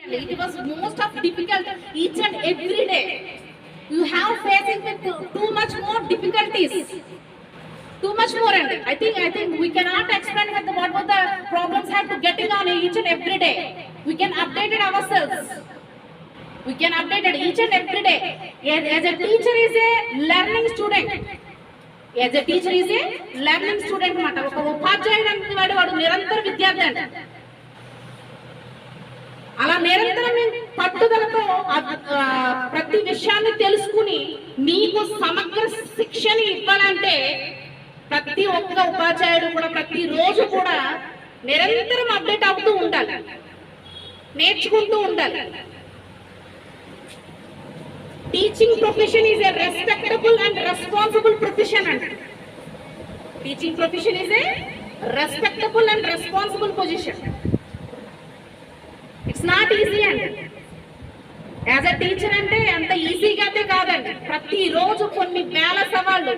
It was most of difficult each and every day. You have facing with too much more difficulties. Too much more, and I think we cannot explain what were the problems had to getting on each and every day. We can update it ourselves. We can update it each and every day. As a teacher is a learning student. As a teacher is a learning student మాట. ఒక ఉపాధ్యాయుడు అంటే వాడు నిరంతర విద్యార్థి అంట. అలా నిరంతరం పట్టుదలతో ప్రతి విషయాన్ని తెలుసుకుని నీకు సమగ్ర శిక్షణ ఇవ్వాలంటే ప్రతి ఒక్క ఉపాధ్యాయుడు కూడా ప్రతిరోజు కూడా నిరంతరం అప్డేట్ అవుతూ ఉండాలి, నేర్చుకుంటూ ఉండాలి. Teaching profession is a respectable and responsible profession అంట. Teaching profession is a respectable and responsible position. It's not easy అండి. యాజ్ అ టీచర్ అంటే అంత ఈజీగా అయితే కాదండి. ప్రతిరోజు కొన్ని వేల సవాళ్ళు.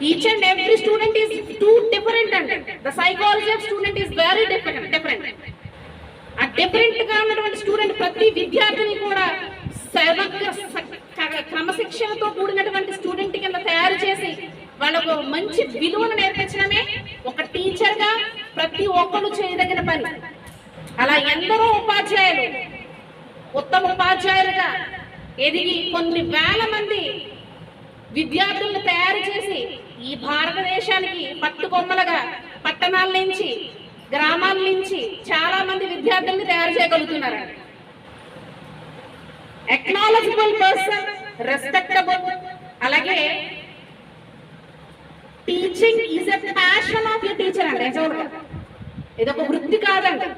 Each and every student is too different అండి. The psychology of student is very different. ఆ డిఫరెంట్ గా ఉన్నటువంటి స్టూడెంట్ ప్రతి విద్యార్థిని కూడా క్రమశిక్షణతో కూడినటువంటి స్టూడెంట్ కింద తయారు చేసి వాళ్ళకు మంచి విలువను నేర్పించడమే ఒక టీచర్ గా ప్రతి ఒక్కరు చేయదగిన పని. అలా ఎందరో ఉపాధ్యాయులు ఉత్తమ ఉపాధ్యాయులుగా ఎదిగి కొన్ని వేల మంది విద్యార్థులను తయారు చేసి ఈ భారతదేశానికి పట్టుకొమ్మలుగా పట్టణాల నుంచి గ్రామాల నుంచి చాలా మంది విద్యార్థుల్ని తయారు చేయగలుగుతున్నారు. ఎక్నాలజిబుల్ పర్సన్, రెస్పెక్టబుల్. అలాగే teaching is a passion of a teacher అంటే ఇదొక వృత్తి కాదండి.